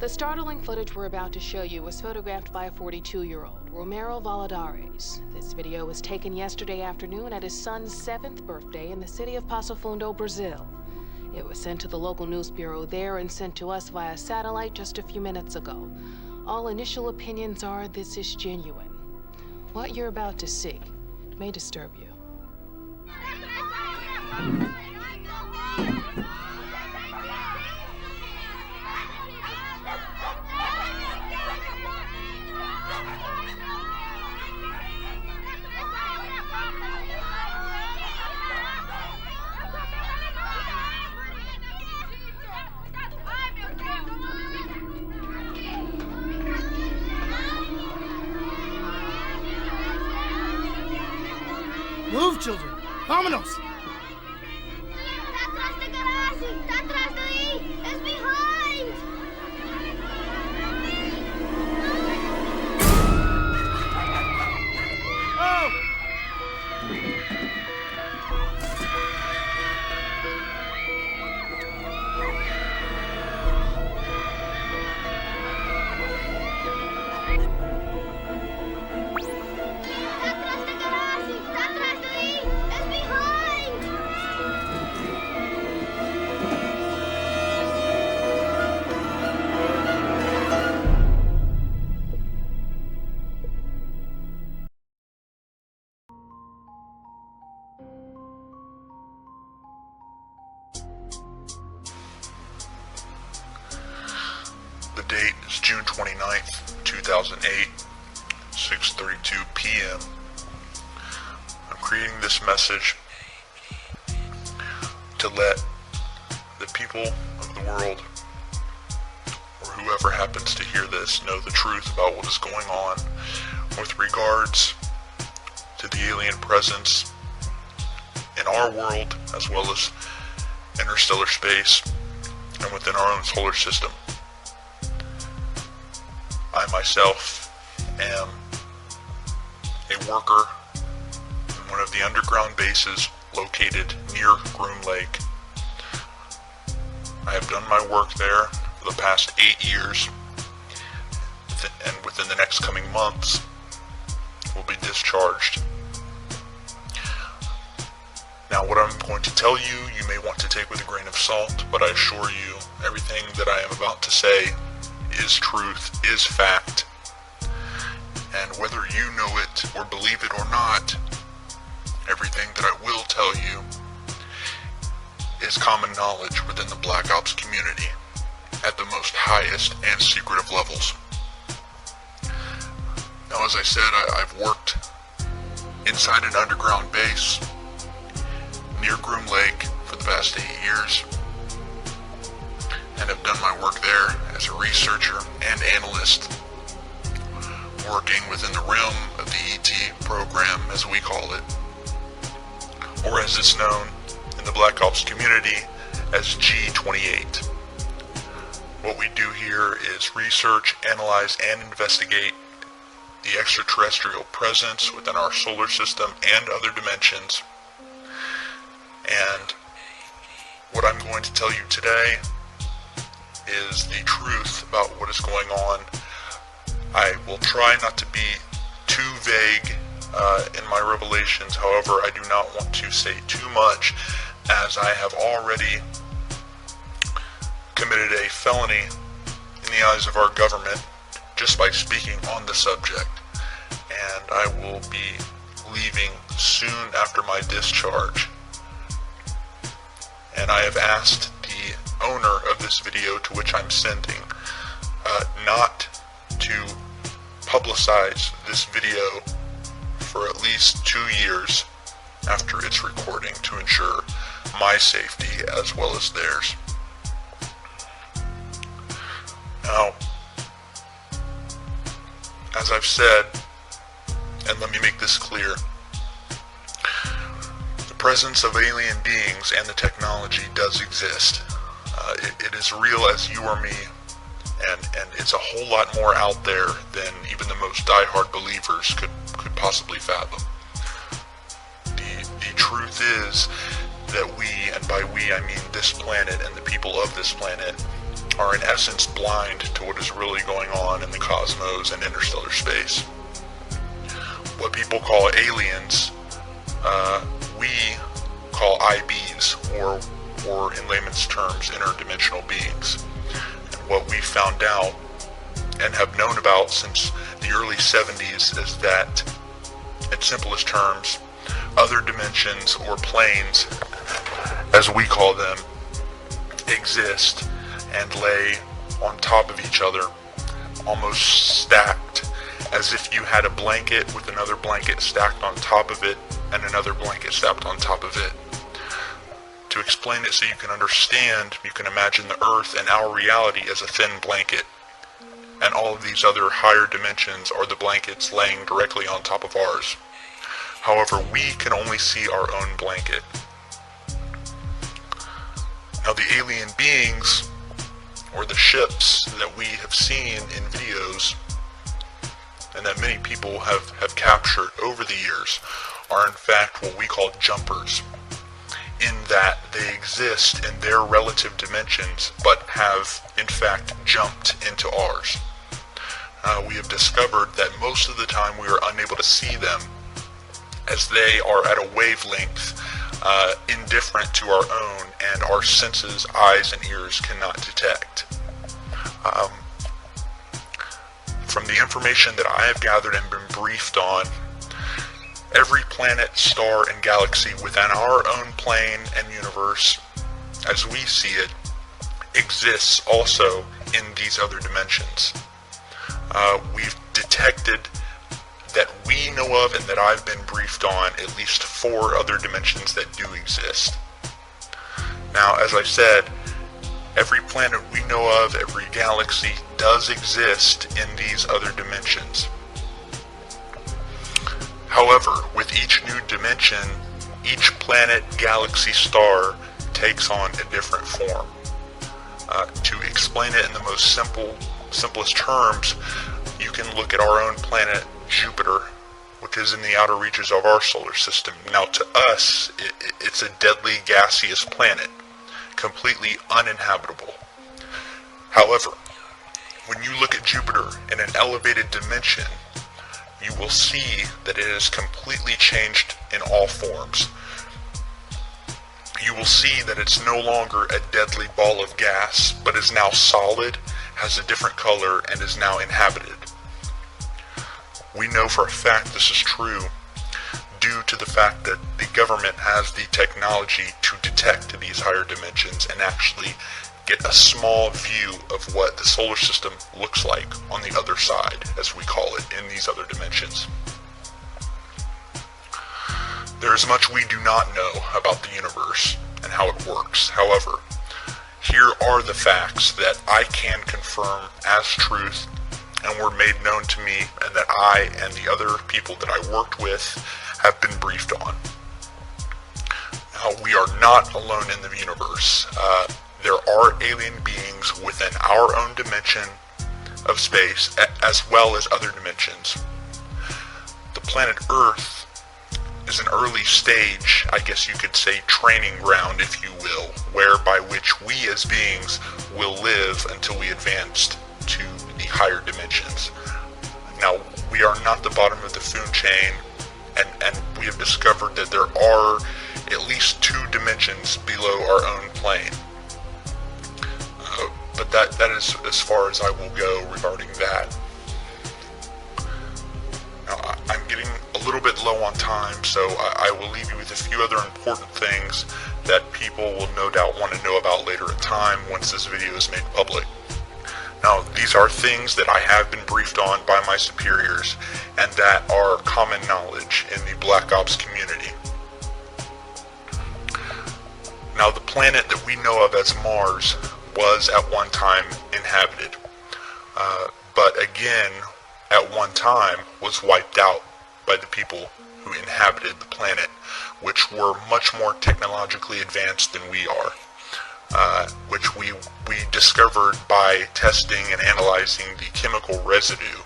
The startling footage we're about to show you was photographed by a 42-year-old, Romero Valadares. This video was taken yesterday afternoon at his son's 7th birthday in the city of Passo Fundo, Brazil. It was sent to the local news bureau there and sent to us via satellite just a few minutes ago. All initial opinions are this is genuine. What you're about to see may disturb you. Move, children! Vámonos! Tá atrás da garagem! Tá atrás daí! It's behind! Oh! Tá atrás da garagem! Tá atrás daí! It's behind! The date is June 29th, 2008, 6:32 p.m. I'm creating this message to let the people of the world, or whoever happens to hear this, know the truth about what is going on with regards to the alien presence in our world, as well as interstellar space and within our own solar system. I myself am a worker in one of the underground bases located near Groom Lake. I have done my work there for the past 8 years, and within the next coming months will be discharged. Now, what I'm going to tell you, you may want to take with a grain of salt, but I assure you, everything that I am about to say is truth, is fact. And whether you know it or believe it or not, everything that I will tell you is common knowledge within the Black Ops community at the most highest and secretive levels. Now, as I said, I've worked inside an underground base near Groom Lake for the past 8 years, and have done my work there as a researcher and analyst, working within the realm of the ET program, as we call it, or as it's known in the Black Ops community as G28. What we do here is research, analyze, and investigate the extraterrestrial presence within our solar system and other dimensions. And what I'm going to tell you today is the truth about what is going on. I will try not to be too vague in my revelations. However, I do not want to say too much, as I have already committed a felony in the eyes of our government just by speaking on the subject. And I will be leaving soon after my discharge. And I have asked the owner of this video, to which I'm sending, not to publicize this video for at least 2 years after its recording, to ensure my safety as well as theirs. Now, as I've said, and let me make this clear, the presence of alien beings and the technology does exist. It is real as you or me, and it's a whole lot more out there than even the most diehard believers could possibly fathom. The truth is that we, and by we I mean this planet and the people of this planet, are in essence blind to what is really going on in the cosmos and interstellar space. What people call aliens, we call IBs, or in layman's terms, interdimensional beings. And what we found out and have known about since the early 70s is that, in simplest terms, other dimensions or planes, as we call them, exist and lay on top of each other, almost stacked, as if you had a blanket with another blanket stacked on top of it and another blanket stacked on top of it. To explain it so you can understand, you can imagine the Earth and our reality as a thin blanket, and all of these other higher dimensions are the blankets laying directly on top of ours. However, we can only see our own blanket. Now, the alien beings, or the ships that we have seen in videos, and that many people have captured over the years, are in fact what we call jumpers, in that they exist in their relative dimensions, but have in fact jumped into ours. We have discovered that most of the time we are unable to see them, as they are at a wavelength indifferent to our own, and our senses, eyes and ears cannot detect. From the information that I have gathered and been briefed on, every planet, star, and galaxy within our own plane and universe, as we see it, exists also in these other dimensions. We've detected that we know of and that I've been briefed on at least 4 other dimensions that do exist. Now, as I said, every planet we know of, every galaxy does exist in these other dimensions. However, with each new dimension, each planet, galaxy, star takes on a different form. To explain it in the most simplest terms, you can look at our own planet, Jupiter, which is in the outer reaches of our solar system. Now, to us, it's a deadly gaseous planet, completely uninhabitable. However, when you look at Jupiter in an elevated dimension, you will see that it has completely changed in all forms. You will see that it's no longer a deadly ball of gas, but is now solid, has a different color, and is now inhabited. We know for a fact this is true due to the fact that the government has the technology to detect these higher dimensions and actually get a small view of what the solar system looks like on the other side, as we call it, in these other dimensions. There is much we do not know about the universe and how it works. However, here are the facts that I can confirm as truth and were made known to me, and that I and the other people that I worked with have been briefed on. Now, we are not alone in the universe. There are alien beings within our own dimension of space, as well as other dimensions. The planet Earth is an early stage, I guess you could say, training ground, if you will, whereby which we as beings will live until we advance to the higher dimensions. Now, we are not the bottom of the food chain, and we have discovered that there are at least 2 dimensions below our own plane. But that is as far as I will go regarding that. Now, I'm getting a little bit low on time, so I will leave you with a few other important things that people will no doubt want to know about later in time once this video is made public. Now, these are things that I have been briefed on by my superiors and that are common knowledge in the Black Ops community. Now, the planet that we know of as Mars was at one time inhabited, but again, at one time was wiped out by the people who inhabited the planet, which were much more technologically advanced than we are, which we discovered by testing and analyzing the chemical residue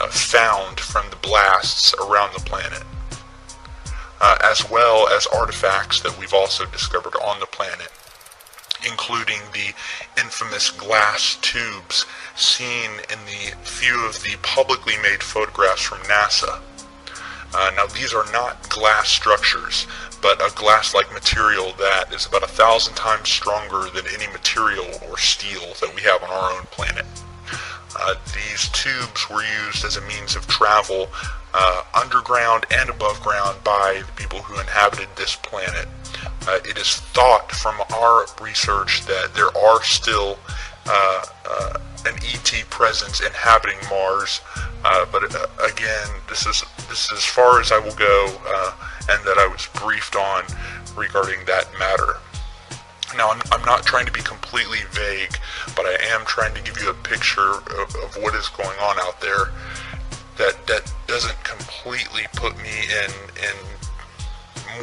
found from the blasts around the planet, as well as artifacts that we've also discovered on the planet. including the infamous glass tubes seen in the few of the publicly made photographs from NASA. Now, these are not glass structures, but a glass-like material that is about 1,000 times stronger than any material or steel that we have on our own planet. These tubes were used as a means of travel underground and above ground by the people who inhabited this planet. It is thought from our research that there are still an ET presence inhabiting Mars, but again, this is as far as I will go, and that I was briefed on regarding that matter. Now, I'm not trying to be completely vague, but I am trying to give you a picture of what is going on out there that doesn't completely put me in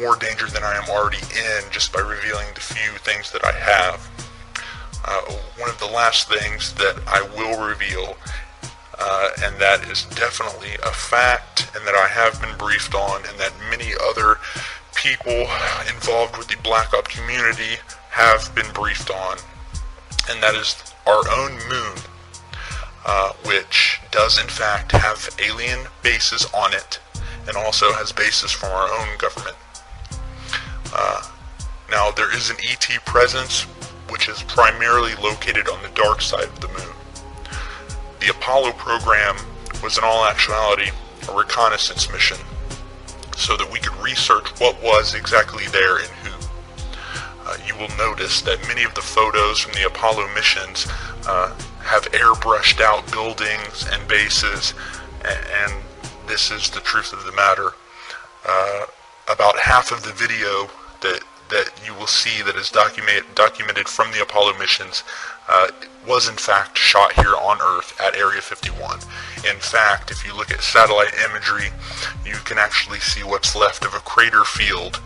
more danger than I am already in just by revealing the few things that I have. One of the last things that I will reveal, and that is definitely a fact, and that I have been briefed on, and that many other people involved with the Black Op community have been briefed on, and that is our own moon, which does in fact have alien bases on it, and also has bases from our own government. Now, there is an ET presence, which is primarily located on the dark side of the moon. The Apollo program was in all actuality a reconnaissance mission, so that we could research what was exactly there and who. You will notice that many of the photos from the Apollo missions have airbrushed out buildings and bases, and this is the truth of the matter. About half of the video that you will see that is documented from the Apollo missions was in fact shot here on Earth at Area 51. In fact, if you look at satellite imagery, you can actually see what's left of a crater field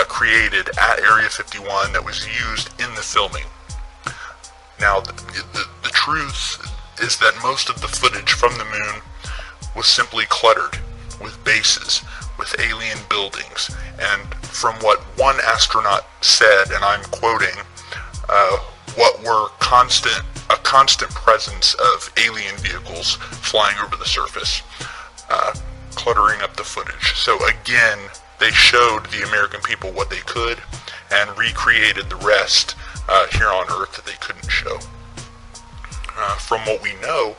created at Area 51 that was used in the filming. Now, the truth is that most of the footage from the moon was simply cluttered with bases, with alien buildings, and from what one astronaut said, and I'm quoting, what were a constant presence of alien vehicles flying over the surface, cluttering up the footage. So again, they showed the American people what they could and recreated the rest here on Earth that they couldn't show. From what we know,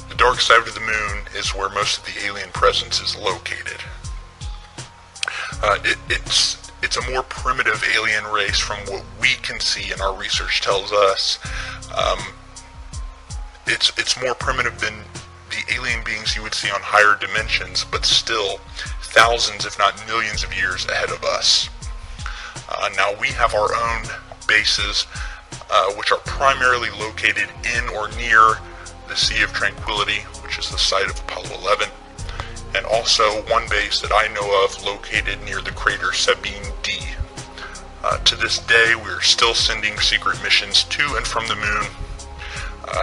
the dark side of the moon is where most of the alien presence is located. It's a more primitive alien race from what we can see, and our research tells us. It's more primitive than the alien beings you would see on higher dimensions, but still thousands, if not millions of years ahead of us. Now, we have our own bases, which are primarily located in or near the Sea of Tranquility, which is the site of Apollo 11, and also one base that I know of located near the crater Sabine D. To this day, we are still sending secret missions to and from the moon.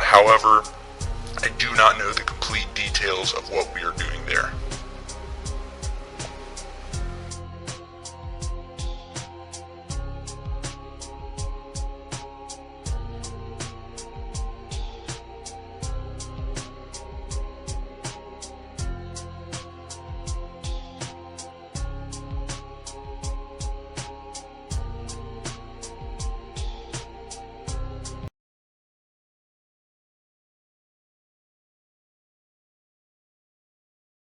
However, I do not know the complete details of what we are doing there.